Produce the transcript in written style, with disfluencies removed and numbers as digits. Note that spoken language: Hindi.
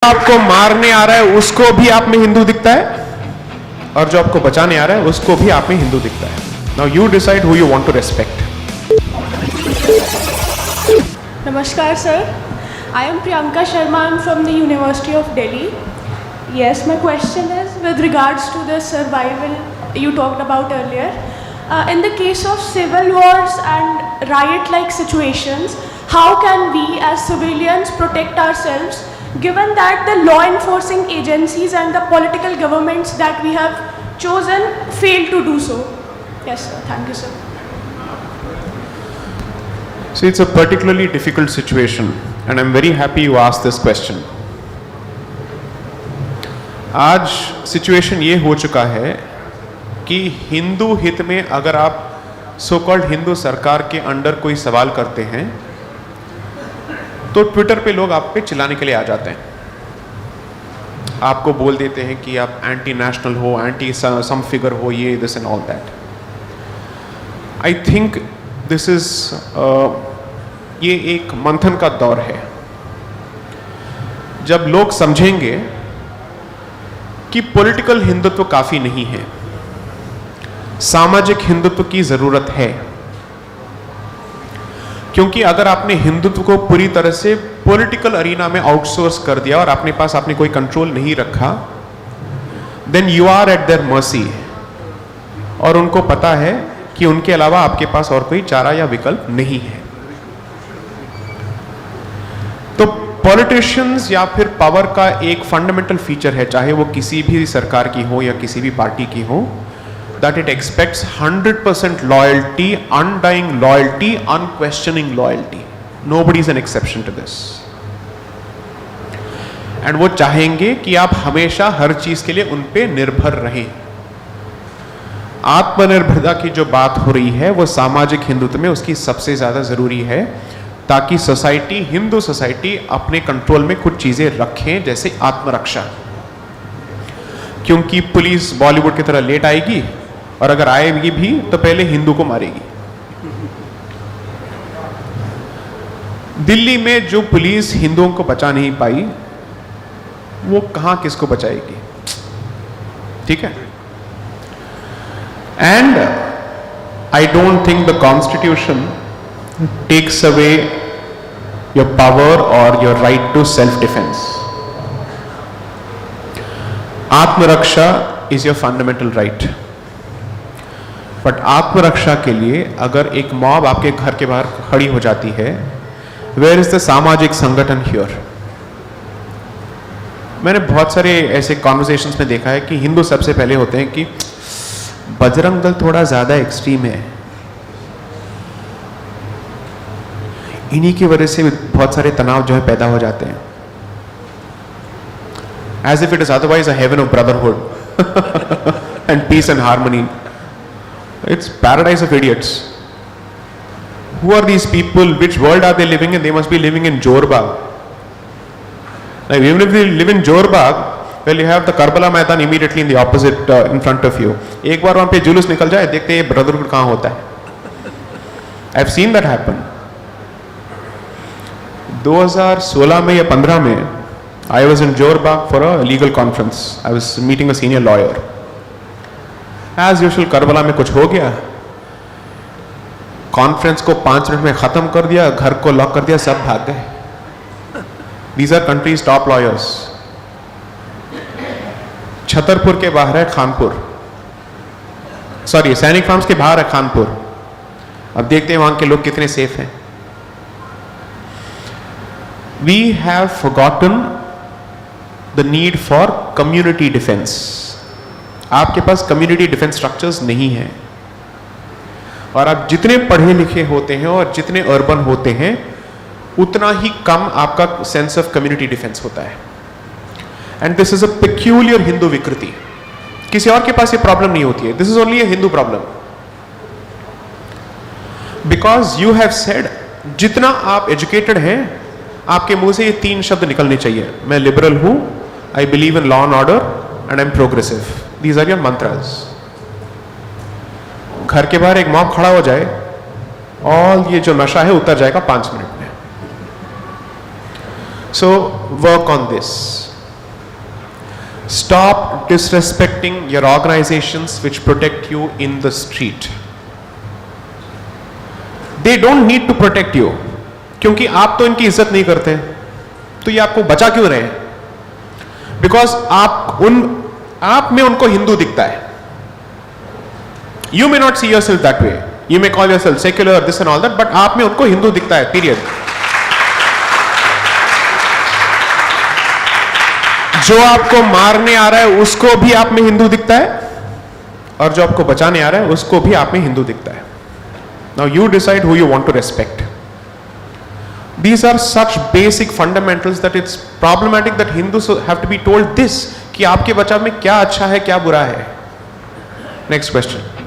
आपको मारने आ रहा है उसको भी आप में हिंदू दिखता है, और जो आपको बचाने आ रहा है उसको भी आप में हिंदू दिखता है. Now you decide who you want to respect. Namaskar sir, I am Priyanka Sharma. I am from the University of Delhi. Yes, my question is with regards to the survival you talked about earlier. In the case of civil wars and riot-like situations, how can we as civilians protect ourselves given that the law enforcing agencies and the political governments that we have chosen fail to do so? Yes sir, thank you sir. So it's a particularly difficult situation and I'm very happy you asked this question. आज सिचुएशन ये हो चुका है कि हिंदू हित में अगर आप सो कॉल्ड हिंदू सरकार के अंडर कोई सवाल करते हैं तो ट्विटर पे लोग आप पे चिल्लाने के लिए आ जाते हैं. आपको बोल देते हैं कि आप एंटी नेशनल हो, एंटी सम फिगर हो, ये this and all that. I think this is ये एक मंथन का दौर है जब लोग समझेंगे कि पॉलिटिकल हिंदुत्व काफी नहीं है, सामाजिक हिंदुत्व की जरूरत है. क्योंकि अगर आपने हिंदुत्व को पूरी तरह से पॉलिटिकल अरीना में आउटसोर्स कर दिया और अपने पास आपने कोई कंट्रोल नहीं रखा, then you are at their mercy. और उनको पता है कि उनके अलावा आपके पास और कोई चारा या विकल्प नहीं है. तो पॉलिटिशियंस या फिर पावर का एक फंडामेंटल फीचर है, चाहे वो किसी भी सरकार की हो या किसी भी पार्टी की हो, that it expects 100% loyalty, undying loyalty, unquestioning loyalty. Nobody is an exception to this. And वो चाहेंगे कि आप हमेशा हर चीज के लिए उन पे निर्भर रहें. आत्मनिर्भरता की जो बात हो रही है वो सामाजिक हिंदुत्व में उसकी सबसे ज्यादा जरूरी है, ताकि सोसाइटी, हिंदू सोसाइटी अपने कंट्रोल में कुछ चीजें रखें, जैसे आत्मरक्षा. क्योंकि पुलिस बॉलीवुड की तरह लेट आएगी और अगर आएगी भी तो पहले हिंदू को मारेगी. दिल्ली में जो पुलिस हिंदुओं को बचा नहीं पाई वो कहां किसको बचाएगी? ठीक है. And I don't think the constitution takes away your power और your right to self defence. आत्मरक्षा is your fundamental right. But आत्मरक्षा के लिए अगर एक मॉब आपके घर के बाहर खड़ी हो जाती है, वेयर इज द सामाजिक संगठन हियर? मैंने बहुत सारे ऐसे कॉन्वर्सेशंस में देखा है कि हिंदू सबसे पहले होते हैं कि बजरंग दल थोड़ा ज्यादा एक्सट्रीम है, इन्हीं की वजह से बहुत सारे तनाव जो है पैदा हो जाते हैं. As if it is otherwise a haven of brotherhood and peace and harmony. It's paradise of idiots. Who are these people? Which world are they living in? They must be living in Jorbag. Now, even if they live in Jorbag, well, you have the Karbala Maidan immediately in the opposite, in front of you. एक बार वहाँ पे जुलूस निकल जाए, देखते हैं brotherhood कहाँ होता है. I've seen that happen. 2016 में या 15 में, I was in Jorbag for a legal conference. I was meeting a senior lawyer. As usual Karbala में कुछ हो गया, कॉन्फ्रेंस को 5 मिनट में खत्म कर दिया, घर को लॉक कर दिया, सब भाग गए. These are countries top lawyers. Chhatarpur के बाहर है खानपुर, सॉरी सैनिक फार्म्स के बाहर है खानपुर. अब देखते हैं वहां के लोग कितने सेफ हैं. We have forgotten the need for community defence. आपके पास कम्युनिटी डिफेंस स्ट्रक्चर्स नहीं है, और आप जितने पढ़े लिखे होते हैं और जितने अर्बन होते हैं उतना ही कम आपका सेंस ऑफ कम्युनिटी डिफेंस होता है. And this is a peculiar Hindu विकृति. किसी और के पास ये प्रॉब्लम नहीं होती है. This is only a Hindu problem. Because you have said, जितना आप एजुकेटेड हैं आपके मुंह से ये 3 शब्द निकलने चाहिए: मैं लिबरल हूं, I believe in law and order, and I am progressive. These are your mantras. घर के बाहर एक मॉब खड़ा हो जाए और ये जो नशा है उतर जाएगा 5 मिनट में. So work on this. Stop disrespecting your organizations which protect you in the street. They don't need to protect you. क्योंकि आप तो इनकी इज्जत नहीं करते, तो ये आपको बचा क्यों रहे? Because आप में उनको हिंदू दिखता है. You may not see yourself that way. You may call yourself secular, this and all that, but आप में उनको हिंदू दिखता है, period. जो आपको मारने आ रहा है उसको भी आप में हिंदू दिखता है, और जो आपको बचाने आ रहा है उसको भी आप में हिंदू दिखता है. Now you decide who you want to respect. These are such basic fundamentals that it's problematic that Hindus have to be told this, कि आपके बचाव में क्या अच्छा है क्या बुरा है. Next question.